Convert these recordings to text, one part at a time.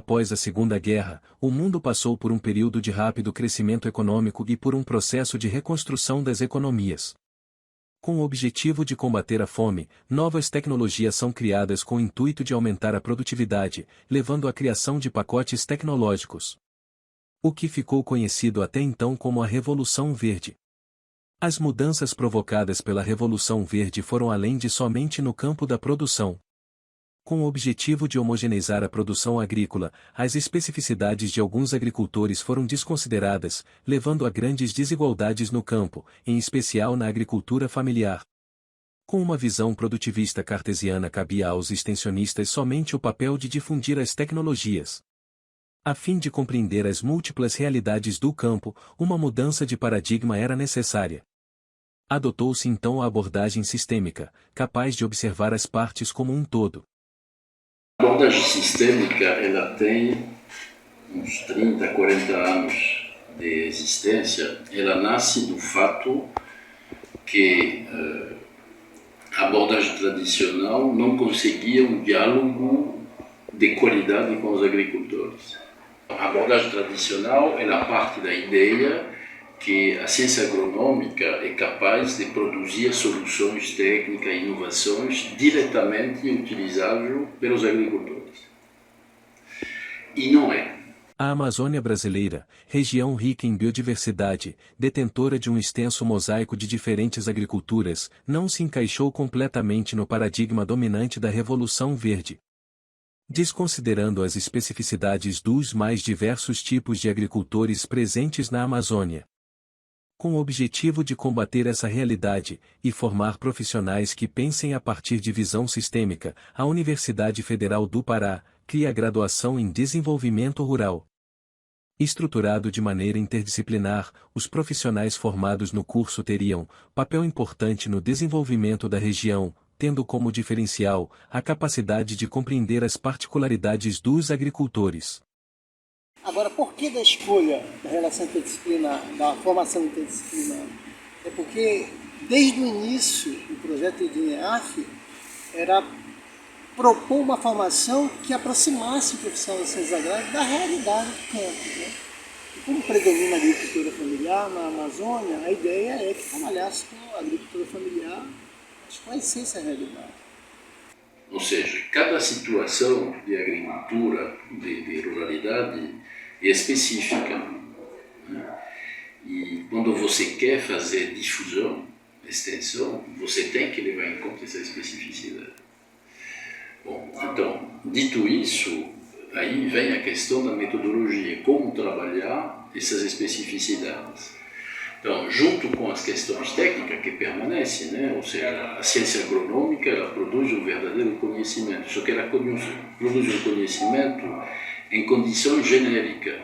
após a Segunda Guerra, o mundo passou por um período de rápido crescimento econômico e por um processo de reconstrução das economias. Com o objetivo de combater a fome, novas tecnologias são criadas com o intuito de aumentar a produtividade, levando à criação de pacotes tecnológicos. O que ficou conhecido até então como a Revolução Verde. As mudanças provocadas pela Revolução Verde foram além de somente no campo da produção. Com o objetivo de homogeneizar a produção agrícola, as especificidades de alguns agricultores foram desconsideradas, levando a grandes desigualdades no campo, em especial na agricultura familiar. Com uma visão produtivista cartesiana, cabia aos extensionistas somente o papel de difundir as tecnologias. A fim de compreender as múltiplas realidades do campo, uma mudança de paradigma era necessária. Adotou-se então a abordagem sistêmica, capaz de observar as partes como um todo. A abordagem sistêmica, ela tem uns 30, 40 anos de existência. Ela nasce do fato que a abordagem tradicional não conseguia um diálogo de qualidade com os agricultores. A abordagem tradicional, ela parte da ideia que a ciência agronômica é capaz de produzir soluções técnicas e inovações diretamente utilizáveis pelos agricultores. E não é. A Amazônia brasileira, região rica em biodiversidade, detentora de um extenso mosaico de diferentes agriculturas, não se encaixou completamente no paradigma dominante da Revolução Verde. Desconsiderando as especificidades dos mais diversos tipos de agricultores presentes na Amazônia. Com o objetivo de combater essa realidade e formar profissionais que pensem a partir de visão sistêmica, a Universidade Federal do Pará cria a graduação em Desenvolvimento Rural. Estruturado de maneira interdisciplinar, os profissionais formados no curso teriam papel importante no desenvolvimento da região, tendo como diferencial a capacidade de compreender as particularidades dos agricultores. Agora, por que da escolha da relação interdisciplinar, da formação interdisciplinar? É porque, desde o início, o projeto de INEAF era propor uma formação que aproximasse o profissional das ciências agrárias da realidade do campo, né? E como predomina a agricultura familiar na Amazônia, a ideia é que trabalhasse com a agricultura familiar, mas com a essência da realidade. Ou seja, cada situação de agricultura, de ruralidade, é específica. Né? E quando você quer fazer difusão, extensão, você tem que levar em conta essa especificidade. Bom, então, dito isso, aí vem a questão da metodologia, como trabalhar essas especificidades. Então, junto com as questões técnicas que permanecem, né? Ou seja, a ciência agronômica ela produz um verdadeiro conhecimento, só que ela produz um conhecimento em condições genéricas,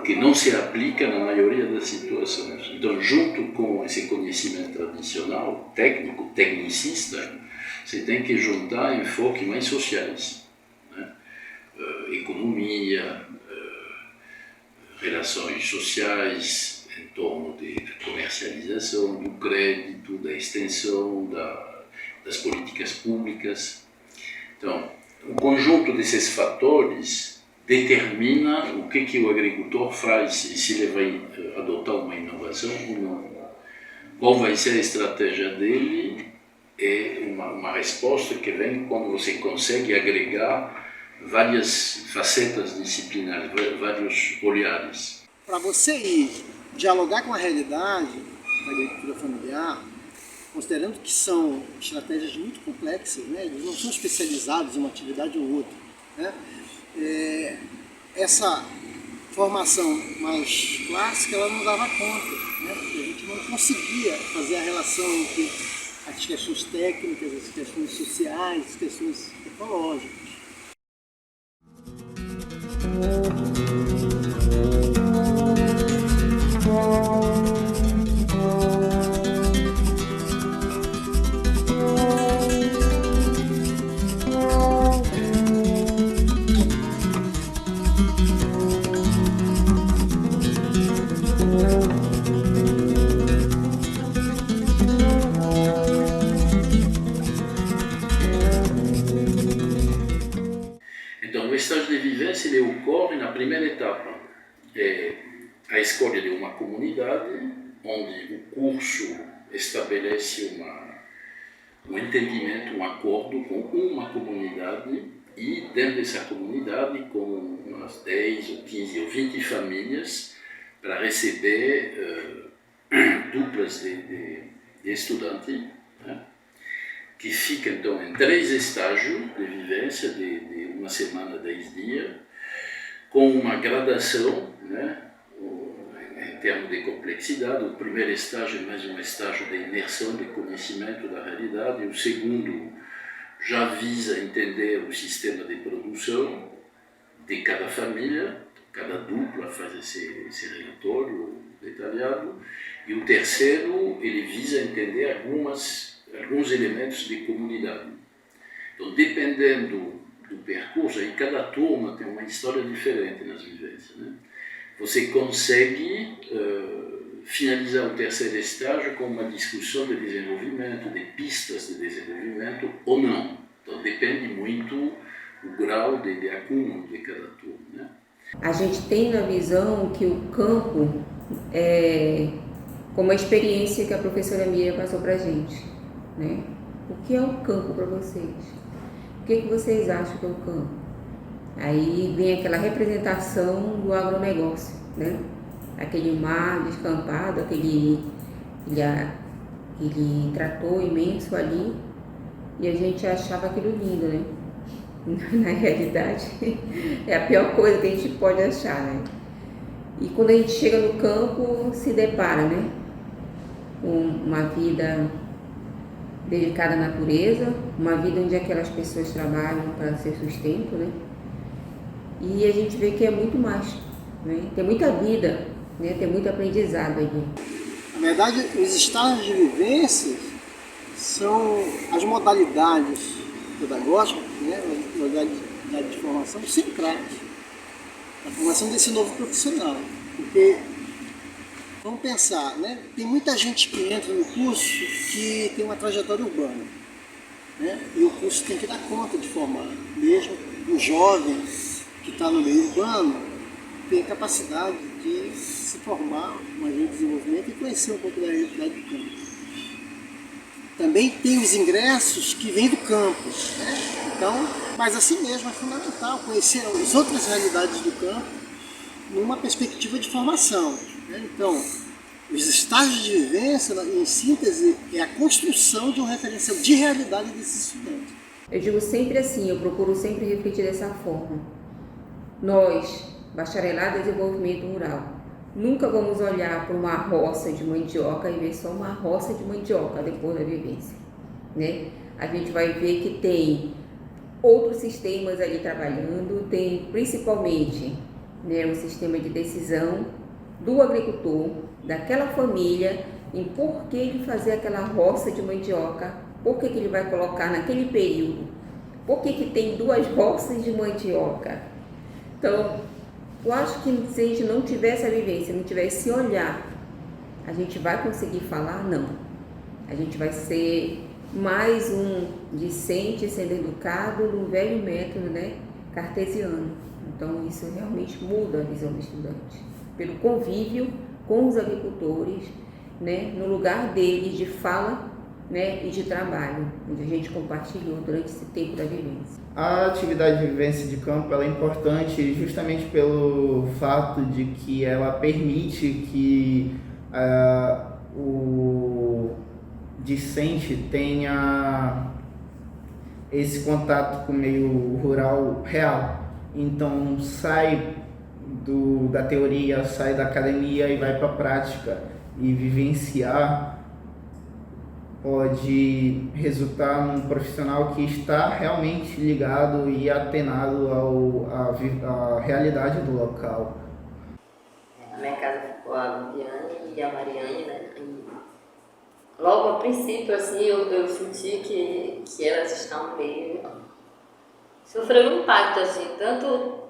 que não se aplica na maioria das situações. Então, junto com esse conhecimento tradicional, técnico, tecnicista, você tem que juntar enfoques mais sociais, né? Economia, relações sociais, em torno da comercialização, do crédito, da extensão, das políticas públicas. Então, o conjunto desses fatores determina o que o agricultor faz e se ele vai adotar uma inovação ou não. Qual vai ser a estratégia dele é uma resposta que vem quando você consegue agregar várias facetas disciplinares, vários olhares. Para você ir dialogar com a realidade da agricultura familiar, considerando que são estratégias muito complexas, né? Eles não são especializados em uma atividade ou outra, né? Essa formação mais clássica ela não dava conta, né? Porque a gente não conseguia fazer a relação entre as questões técnicas, as questões sociais, as questões ecológicas. a escolha de uma comunidade, onde o curso estabelece um entendimento, um acordo com uma comunidade, e dentro dessa comunidade, com umas 10 ou 15 ou 20 famílias, para receber duplas de estudantes, né, que ficam então em 3 estágios de vivência de uma semana, 10 dias, com uma gradação, né, em termos de complexidade. O primeiro estágio é mais um estágio de imersão, de conhecimento da realidade. O segundo já visa entender o sistema de produção de cada família, cada dupla faz esse relatório detalhado. E o terceiro, ele visa entender alguns elementos de comunidade. Então, dependendo do percurso, aí cada turma tem uma história diferente nas vivências, né? Você consegue finalizar o terceiro estágio com uma discussão de desenvolvimento, de pistas de desenvolvimento ou não. Então, depende muito o grau de acúmulo de cada turma, né? A gente tem na visão que o campo é como a experiência que a professora Miriam passou para a gente, né? O que é o campo para vocês? O que vocês acham que é o campo? Aí vem aquela representação do agronegócio, né? Aquele mar descampado, aquele trator imenso ali, e a gente achava aquilo lindo, né? Na realidade, é a pior coisa que a gente pode achar, né? E quando a gente chega no campo, se depara, né, com uma vida dedicada à natureza, uma vida onde aquelas pessoas trabalham para ser sustento, né? E a gente vê que é muito mais, né? Tem muita vida, né? Tem muito aprendizado ali. Na verdade, os estágios de vivência são as modalidades pedagógicas, né? As modalidades de formação centrais, a formação desse novo profissional. Porque, vamos pensar, né? Tem muita gente que entra no curso que tem uma trajetória urbana, né? E o curso tem que dar conta de formar, mesmo o jovem que está no meio urbano tem a capacidade de se formar, um agente de desenvolvimento e conhecer um pouco da realidade do campo. Também tem os ingressos que vêm do campo, né? Então, mas assim mesmo é fundamental conhecer as outras realidades do campo numa perspectiva de formação, né? Então, os estágios de vivência, em síntese, é a construção de um referencial de realidade desses estudantes. Eu digo sempre assim, eu procuro sempre refletir dessa forma. Nós, bacharelado em desenvolvimento rural, nunca vamos olhar para uma roça de mandioca e ver só uma roça de mandioca depois da vivência, né? A gente vai ver que tem outros sistemas ali trabalhando, tem principalmente, né, o sistema de decisão do agricultor, daquela família, em por que ele fazer aquela roça de mandioca, por que ele vai colocar naquele período, por que tem 2 roças de mandioca. Então, eu acho que se a gente não tiver essa vivência, não tiver esse olhar, a gente vai conseguir falar? Não. A gente vai ser mais um discente sendo educado num velho método, né, cartesiano. Então, isso realmente muda a visão do estudante. Pelo convívio com os agricultores, né, no lugar deles de fala, né, e de trabalho, onde a gente compartilhou durante esse tempo da vivência. A atividade de vivência de campo ela é importante justamente pelo fato de que ela permite que o discente tenha esse contato com o meio rural real. Então sai da teoria, sai da academia e vai para a prática, e vivenciar pode resultar num profissional que está realmente ligado e atenado à realidade do local. Na minha casa ficou a Viviane e a Mariane, né? E logo a princípio, assim, eu senti que elas estavam meio... sofreram um impacto, assim, tanto...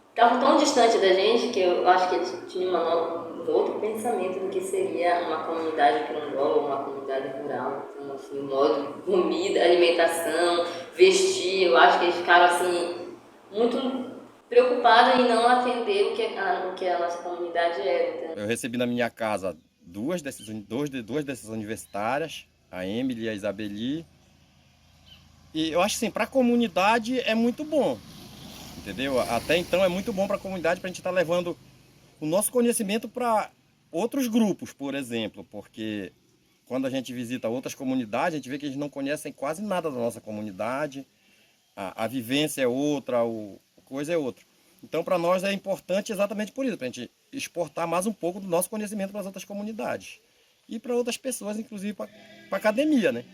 estavam tão distante da gente que eu acho que eles tinham um outro pensamento do que seria uma comunidade quilombola, uma comunidade rural. Então, assim, o modo de comida, alimentação, vestir, eu acho que eles ficaram, assim, muito preocupada em não atender o que a nossa comunidade era. Então. Eu recebi na minha casa duas dessas universitárias, a Emily e a Isabeli. E eu acho que, assim, para a comunidade é muito bom, entendeu? Até então é muito bom para a comunidade, para a gente estar levando o nosso conhecimento para outros grupos, por exemplo, porque quando a gente visita outras comunidades, a gente vê que eles não conhecem quase nada da nossa comunidade, a vivência é outra, a coisa é outra. Então, para nós é importante exatamente por isso, para a gente exportar mais um pouco do nosso conhecimento para as outras comunidades e para outras pessoas, inclusive para a academia, né?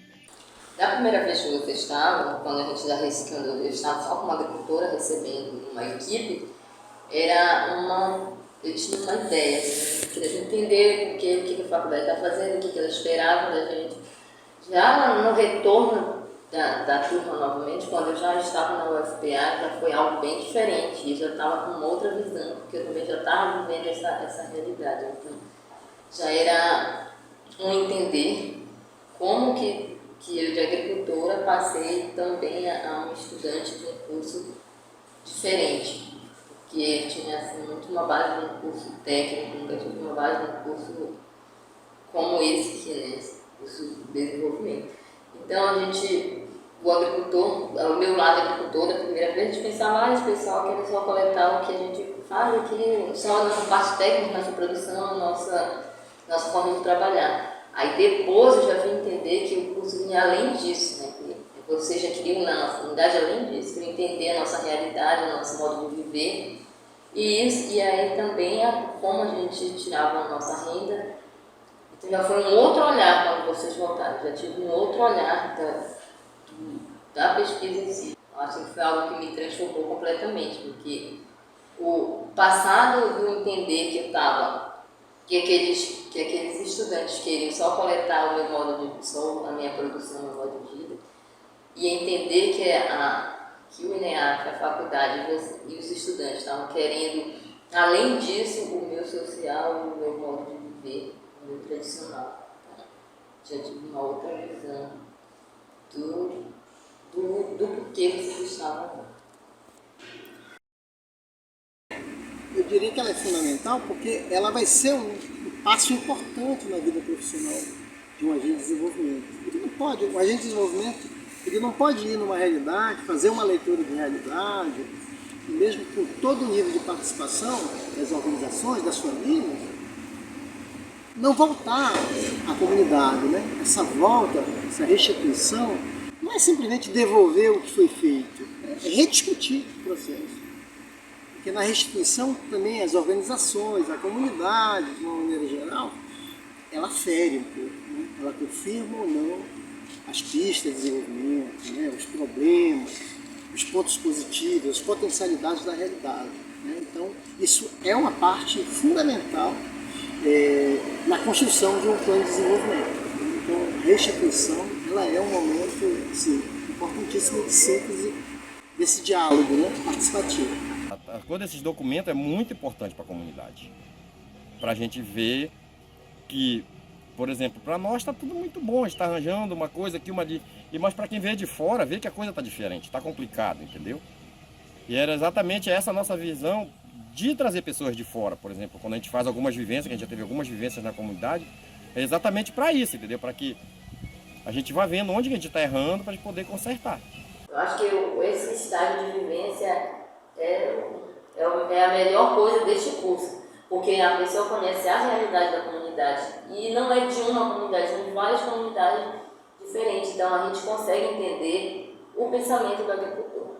Da primeira vez que vocês estavam, quando a gente quando eu estava só como agricultora recebendo uma equipe, eu tinha uma ideia, assim, queria entender o que a faculdade está fazendo, o que ela esperava da gente. Já no retorno da turma novamente, quando eu já estava na UFPA, já foi algo bem diferente, e eu já estava com uma outra visão, porque eu também já estava vivendo essa realidade. Então, já era um entender como que eu de agricultora passei também a um estudante de um curso diferente, porque eu tinha assim, muito uma base de um curso técnico, nunca tive uma base de um curso como esse que é esse curso de desenvolvimento. Então o meu lado agricultor, da primeira vez, a gente pensava, esse pessoal quer só coletar o que a gente faz aqui, só a nossa parte técnica, nossa produção, nossa forma de trabalhar. Aí depois eu já vim entender que o curso vinha além disso, né? Que você já queria na nossa comunidade além disso, queria entender a nossa realidade, o nosso modo de viver. E aí também como a gente tirava a nossa renda. Então já foi um outro olhar quando vocês voltaram, já tive um outro olhar da pesquisa em si. Eu acho que foi algo que me transformou completamente, porque o passado do entender que eu estava que aqueles estudantes queriam só coletar o meu modo de só a minha produção, o meu modo de vida, e entender que o INEAC, a faculdade e os estudantes estavam querendo, além disso, o meu social, o meu modo de viver, o meu tradicional. Então, já tive uma outra visão do porquê vocês estavam lá. Eu diria que ela é fundamental porque ela vai ser um passo importante na vida profissional de um agente de desenvolvimento. O agente de desenvolvimento ele não pode ir numa realidade, fazer uma leitura de realidade, e mesmo com todo o nível de participação das organizações, das famílias, não voltar à comunidade, né? Essa volta, essa restituição, não é simplesmente devolver o que foi feito, é rediscutir o processo. Porque na restituição também as organizações, a comunidade, de uma maneira geral, ela fere um pouco, né? Ela confirma ou não as pistas de desenvolvimento, né? Os problemas, os pontos positivos, as potencialidades da realidade, né? Então, isso é uma parte fundamental na construção de um plano de desenvolvimento. Então, a restituição ela é um momento assim, importantíssimo de síntese desse diálogo, né? Participativo. A cor desses documentos é muito importante para a comunidade. Para a gente ver que, por exemplo, para nós está tudo muito bom, a gente está arranjando uma coisa aqui, uma ali. Mas para quem vê de fora, vê que a coisa está diferente, está complicado, entendeu? E era exatamente essa a nossa visão de trazer pessoas de fora, por exemplo, quando a gente faz algumas vivências, que a gente já teve algumas vivências na comunidade, é exatamente para isso, entendeu? Para que a gente vá vendo onde a gente está errando para a gente poder consertar. Eu acho que esse estágio de vivência é a melhor coisa deste curso, porque a pessoa conhece a realidade da comunidade e não é de uma comunidade, são de várias comunidades diferentes, então a gente consegue entender o pensamento do agricultor.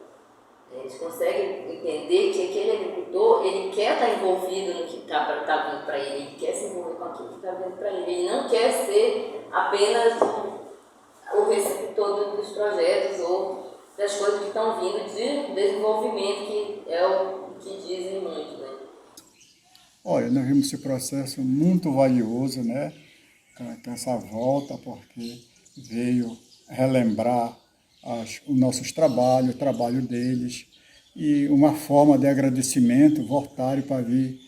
A gente consegue entender que aquele agricultor ele quer estar envolvido no que está vindo para ele, ele quer se envolver com aquilo que está vindo para ele, ele não quer ser apenas o receptor dos projetos ou das coisas que estão vindo de desenvolvimento, que é o que dizem muito, né? Olha, nós vimos esse processo muito valioso, né? Com essa volta, porque veio relembrar os nossos trabalhos, o trabalho deles, e uma forma de agradecimento, voltarem para vir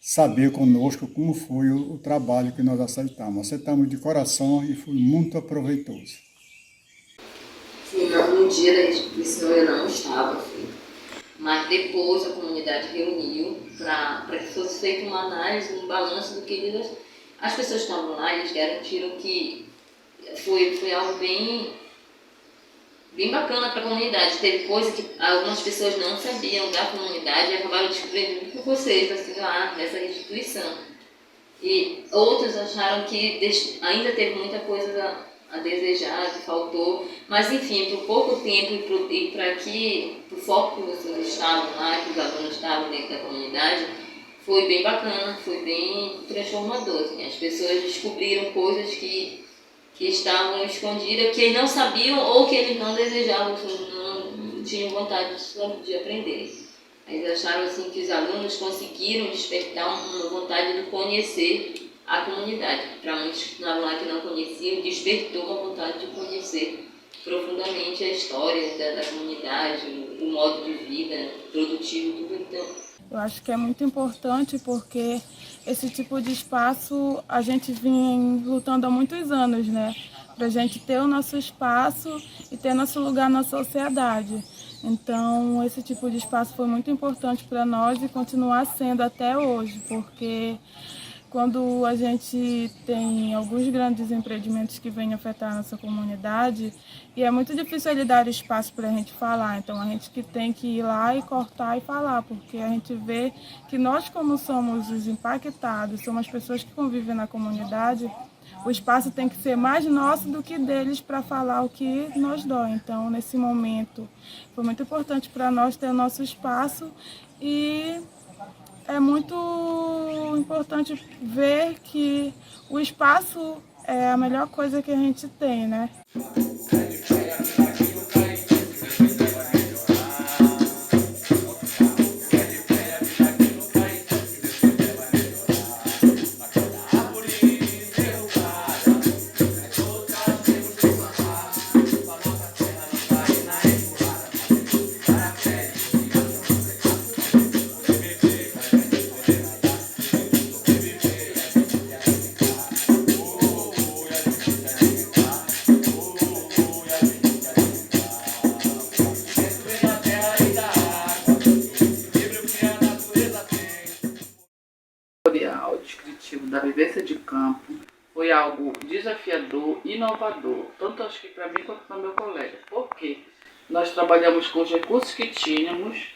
saber conosco como foi o trabalho que nós aceitamos. Aceitamos de coração e foi muito proveitoso. Sim, no dia da restituição eu não estava, assim, mas depois a comunidade reuniu para que fosse feita uma análise, um balanço do que as pessoas que estavam lá, eles garantiram que foi algo bem bacana para a comunidade. Teve coisa que algumas pessoas não sabiam da comunidade e acabaram descobrindo por vocês, assim, lá nessa instituição. E outros acharam que ainda teve muita coisa a desejar, que faltou, mas enfim, por pouco tempo e para que o foco que vocês estavam lá, que os alunos estavam dentro da comunidade, foi bem bacana, foi bem transformador. Assim. As pessoas descobriram coisas que estavam escondidas, que eles não sabiam ou que eles não desejavam, não tinham vontade de aprender. Eles acharam assim, que os alunos conseguiram despertar uma vontade de conhecer a comunidade. Para muitos que estavam lá que não conheciam, despertou uma vontade de conhecer profundamente a história da comunidade, o modo de vida, produtivo, tudo. Então, eu acho que é muito importante porque esse tipo de espaço a gente vem lutando há muitos anos, né? Para a gente ter o nosso espaço e ter nosso lugar na sociedade. Então, esse tipo de espaço foi muito importante para nós e continuar sendo até hoje, porque quando a gente tem alguns grandes empreendimentos que vêm afetar a nossa comunidade, e é muito difícil ele dar espaço para a gente falar, então a gente que tem que ir lá e cortar e falar, porque a gente vê que nós, como somos os impactados, somos as pessoas que convivem na comunidade, o espaço tem que ser mais nosso do que deles para falar o que nos dói. Então, nesse momento, foi muito importante para nós ter o nosso espaço e é muito importante ver que o espaço é a melhor coisa que a gente tem, né? Descritivo da vivência de campo foi algo desafiador, inovador, tanto acho que para mim quanto para meu colega, porque nós trabalhamos com os recursos que tínhamos,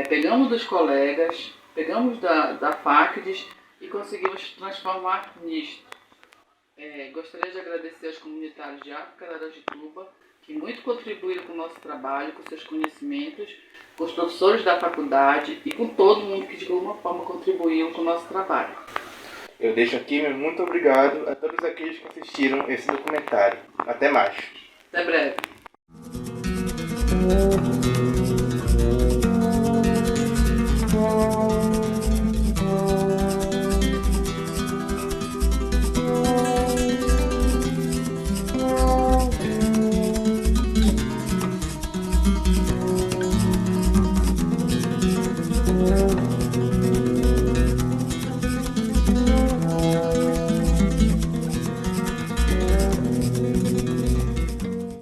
pegamos dos colegas, pegamos da FACDES e conseguimos transformar nisto. Gostaria de agradecer aos comunitários de África da Arajituba, que muito contribuíram com o nosso trabalho, com seus conhecimentos, com os professores da faculdade e com todo mundo que de alguma forma contribuiu com o nosso trabalho. Eu deixo aqui meu muito obrigado a todos aqueles que assistiram esse documentário. Até mais. Até breve.